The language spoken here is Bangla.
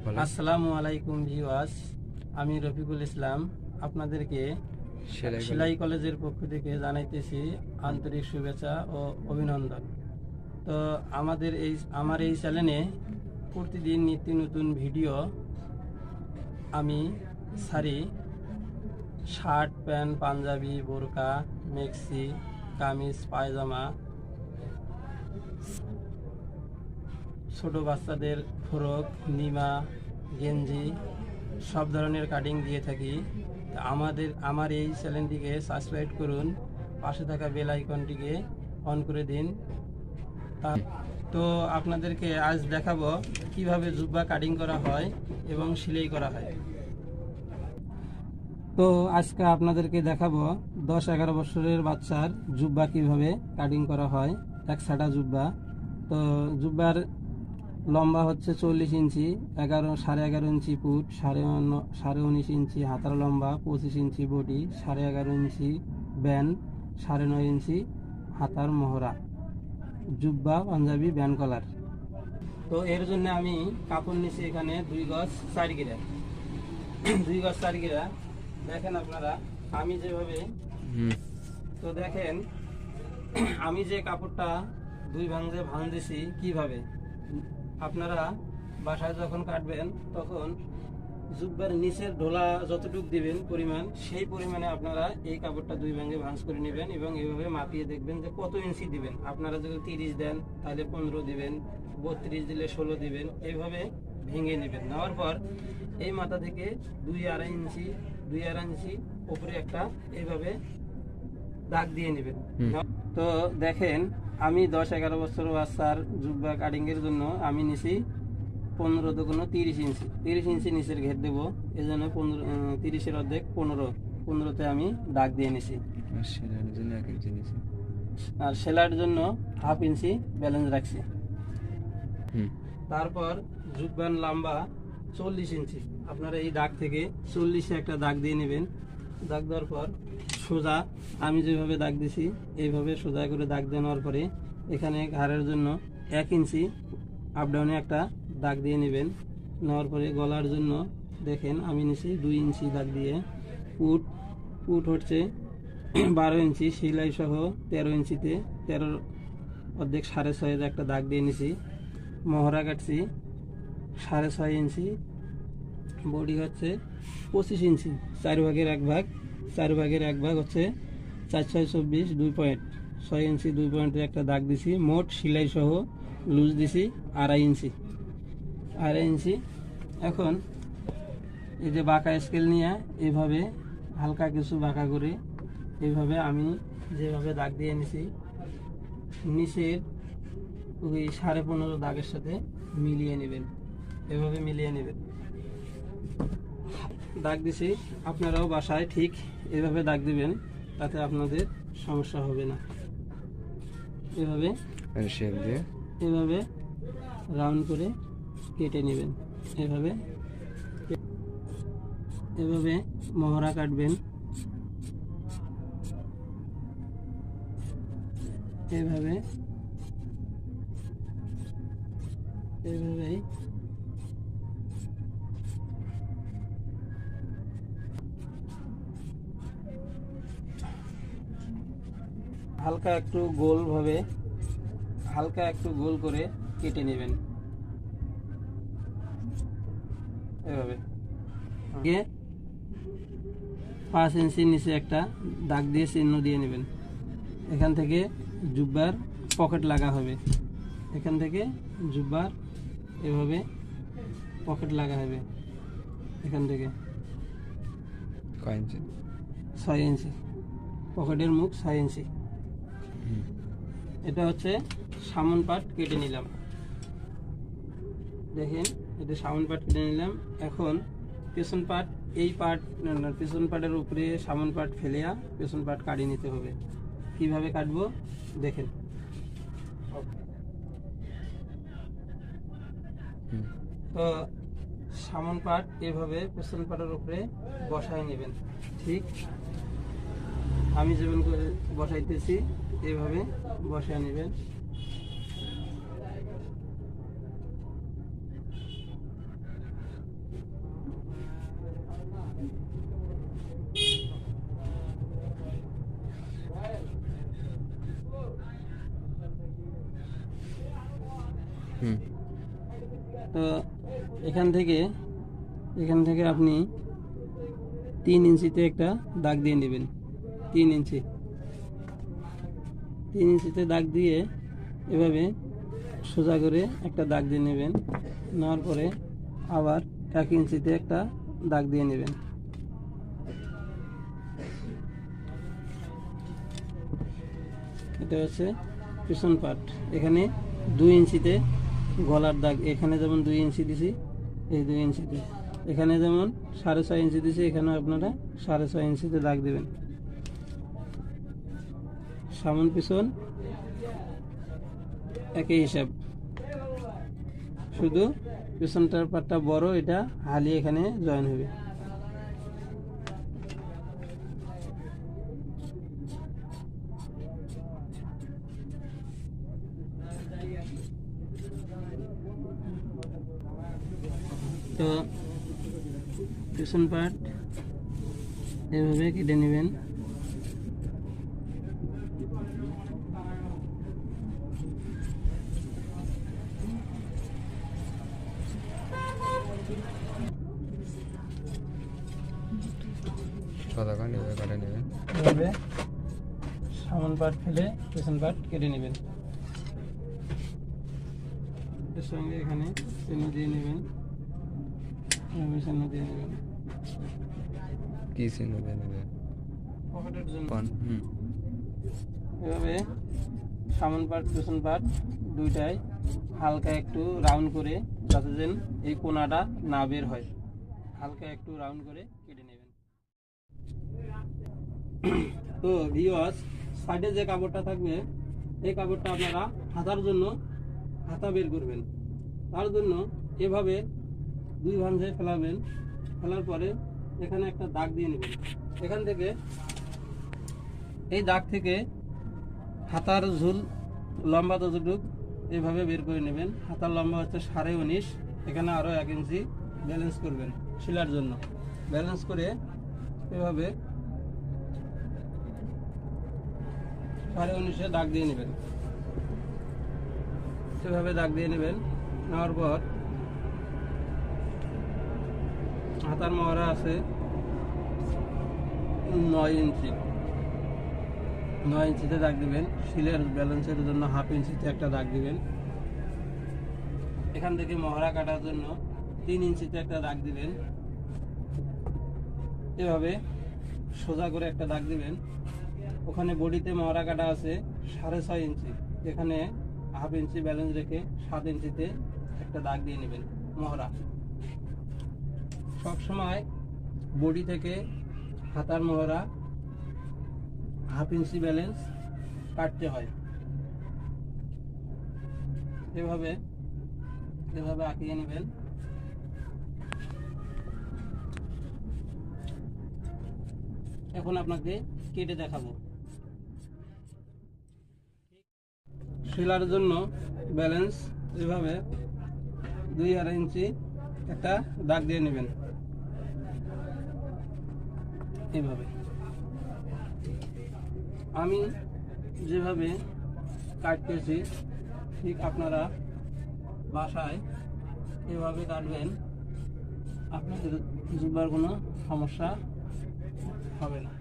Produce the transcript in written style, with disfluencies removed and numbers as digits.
আসসালামু আলাইকুম ভিউয়ার্স, আমি রফিকুল ইসলাম আপনাদেরকে সেলাই কলেজের পক্ষ থেকে জানাইতেছি আন্তরিক শুভেচ্ছা ও অভিনন্দন। তো আমার এই চ্যানেলে প্রতিদিন নিত্য নতুন ভিডিও আমি ছাড়ি। শার্ট, প্যান্ট, পাঞ্জাবি, বোরকা, মেক্সি, কামিজ, পায়জামা, ছোট বাচ্চাদের ফ্রক, নিমা, গেঞ্জি সব ধরনের কাটিং দিয়ে থাকি। আমার এই চ্যানেলটিকে সাবস্ক্রাইব করুন, পাশে থাকা বেল আইকনটিকে অন করে দিন। তো আপনাদেরকে আজ দেখাবো কিভাবে জুব্বা কাটিং করা হয় এবং সেলাই করা হয়। তো আজকে আপনাদেরকে দেখাবো 10-11 বছরের বাচ্চার জুব্বা কিভাবে কাটিং করা হয়, এক সাটা জুব্বা। তো জুব্বার লম্বা হচ্ছে 40 ইঞ্চি, 11.5 ইঞ্চি পুট, 19.5 ইঞ্চি হাতার লম্বা, 25 ইঞ্চি বডি, 11.5 ইঞ্চি ব্যান্ড, 9.5 ইঞ্চি হাতার মহড়া, জুব্বা পাঞ্জাবি ব্যান্ড কলার। তো এর জন্য আমি কাপড় নিচ্ছি এখানে 2 গজ 4 গিরা। 2 গজ 4 গিরা দেখেন আপনারা, আমি যেভাবে তো দেখেন আমি যে কাপড়টা 2 ভাঁজে দিছি কিভাবে। আপনারা বাসায় যখন কাটবেন তখন জুব্বার নিচের ঢোলা যতটুকু দিবেন পরিমাণ, সেই পরিমাণে আপনারা এই কাপড়টা 2 ভাঁজে ভাঁজ করে নেবেন এবং এইভাবে মাপিয়ে দেখবেন যে কত ইঞ্চি দিবেন। আপনারা যদি 30 দেন তাহলে 15 দিবেন, 32 দিলে 16 দিবেন, এইভাবে ভেঙে নেবেন। নেওয়ার পর এই মাথা থেকে 2.5 ইঞ্চি উপরে একটা এইভাবে দাগ দিয়ে নেবেন। তো দেখেন আমি 10-11 বছর বাচ্চার জুব্বা কাটিং এর জন্য আমি নিছি 15 দুগুণ 30 ইঞ্চি। 30 ইঞ্চি নিচের ঘের দেবো, এই জন্য 30-এর অর্ধেক 15তে আমি দাগ দিয়ে নিছি। আর সেলাইয়ের জন্য 1/2 ইঞ্চি ব্যালেন্স রাখছি। তারপর জুব্বার লম্বা 40 ইঞ্চি, আপনারা এই দাগ থেকে 40-এ একটা দাগ দিয়ে নেবেন। দাগ দেওয়ার পর সোজা আমি যেভাবে দাগ দিছি এইভাবে সোজা করে দাগ দেওয়ার পরে এখানে ঘাড়ের জন্য 1 ইঞ্চি আপ ডাউনে একটা দাগ দিয়ে নেবেন। নেওয়ার পরে গলার জন্য দেখেন আমি নিছি 2 ইঞ্চি দাগ দিয়ে। পুট হচ্ছে 12 ইঞ্চি, সেলাই সহ 13 ইঞ্চিতে 13 অর্ধেক 6.5-এর একটা দাগ দিয়ে নিছি। মহড়া কাটছি 6.5 ইঞ্চি, বডি হচ্ছে 25 ইঞ্চি, 4 ভাগের 1 ভাগ হচ্ছে 4-6-24, 2 পয়েন্ট, 6 ইঞ্চি 2 পয়েন্টের একটা দাগ দিছি। মোট সেলাই সহ লুজ দিছি 2.5 ইঞ্চি। এখন এই যে বাঁকা স্কেল নিয়ে এইভাবে হালকা কিছু বাঁকা করে এইভাবে আমি যেভাবে দাগ দিয়ে নিছি নিচের ওই 15.5 দাগের সাথে মিলিয়ে নেবেন। এভাবে মিলিয়ে নেবেন। দাগ দিছি, আপনারাও বাসায় ঠিক এভাবে দাগ দিবেন, তাতে আপনাদের সমস্যা হবে না। এভাবে রাউন্ড করে কেটে নেবেন। এভাবে মহড়া কাটবেন। এভাবেই হালকা একটু গোল করে কেটে নেবেন। এভাবে 5 ইঞ্চি নিচে একটা দাগ দিয়ে চিহ্ন দিয়ে নেবেন। এখান থেকে জুব্বার পকেট লাগা হবে, এখান থেকে জুব্বার এভাবে পকেট লাগা হবে। এখান থেকে 6 ইঞ্চি, পকেটের মুখ 6 ইঞ্চি। এটা হচ্ছে সামন পার্ট কেটে নিলাম। দেখেন এটা সামন পার্ট কেটে নিলাম। এখন পেছন পার্ট, পেছন পার্টের উপরে সামন পার্ট ফেলিয়া পেছন পার্ট কাটিয়ে নিতে হবে। কিভাবে কাটবো দেখেন। তো সামন পার্ট এভাবে পেছন পার্টের উপরে বসায় নেবেন। ঠিক আমি যেমন করে বসাইতেছি এইভাবে বসায় নেবেন। হুম। তো এখান থেকে আপনি 3 ইঞ্চিতে একটা দাগ দিয়ে নেবেন। 3 ইঞ্চিতে দাগ দিয়ে এভাবে সোজা করে একটা দাগ দিয়ে নেবেন। নেওয়ার পরে আবার 1 ইঞ্চিতে একটা দাগ দিয়ে নেবেন। এটা হচ্ছে পিছন পার্ট। এখানে 2 ইঞ্চিতে গলার দাগ, এখানে যেমন 2 ইঞ্চি দিছি, এই 2 ইঞ্চিতে, এখানে যেমন 6.5 ইঞ্চি দিছি, এখানেও আপনারা 6.5 ইঞ্চিতে দাগ দেবেন। সামন পিছন একই হিসাব, শুধু পিছনটার পাটটা বড়, এটা হালি এখানে জয়েন হবে। তো পিছন পার্ট এভাবে কেটে নেবেন। সাদা এভাবে কাটে নেবেন। এভাবে সামন পার্ট ফেলে পিছন পার্ট কেটে নেবেন। এর সঙ্গে এখানে চেনো দিয়ে নেবেন, এভাবে চেনো দিয়ে নেবেন কি চিহ্ন দিয়ে নেবেন? পকেটের জন্য। হুম। এভাবে সামন পার্ট পিছন পার্ট দুইটাই হালকা একটু রাউন্ড করে, যাতে যেন এই কোনাটা না বের হয়, হালকা একটু রাউন্ড করে কেটে নেবেন। তো ভিউয়ার্স, সাইডে যে কাপড়টা থাকবে, এই কাপড়টা আপনারা হাতার জন্য হাতা বের করবেন। তার জন্য এভাবে 2 ভাঁজে ফেলাবেন। ফেলার পরে এখানে একটা দাগ দিয়ে নেবেন। এখান থেকে, এই দাগ থেকে হাতার ঝুল লম্বা যতটুক এইভাবে বের করে নেবেন। হাতার লম্বা হচ্ছে 19.5, এখানে আরও 1 ইঞ্চি ব্যালেন্স করবেন শিলার জন্য। ব্যালেন্স করে এভাবে 19.5-এ দাগ দিয়ে নেবেন। এভাবে দাগ দিয়ে নেবেন। নেওয়ার পর হাতার মহড়া আছে 9 ইঞ্চি, 9 ইঞ্চিতে দাগ দিবেন। শিলের ব্যালেন্সের জন্য 1/2 ইঞ্চিতে একটা দাগ দিবেন। এখান থেকে মহড়া কাটার জন্য 3 ইঞ্চিতে একটা দাগ দিবেন। এভাবে সোজা করে একটা দাগ দিবেন। ওখানে বডিতে মহড়া কাটা আছে 6.5 ইঞ্চি, এখানে 1/2 ইঞ্চি ব্যালেন্স রেখে 7 ইঞ্চিতে একটা দাগ দিয়ে নেবেন মহড়া। সবসময় বডি থেকে হাতার মহড়া 1/2 ইঞ্চি ব্যালেন্স কাটতে হয়। এভাবে আঁকিয়ে নেবেন। এখন আপনাকে কেটে দেখাবো। শিলার জন্য ব্যালেন্স এভাবে 2.5 ইঞ্চি একটা দাগ দিয়ে নেবেন। এভাবে আমি যেভাবে কাটতেছি, ঠিক আপনারা বাসায় এভাবে কাটবেন, আপনাদের জুব্বার কোনো সমস্যা হবে না।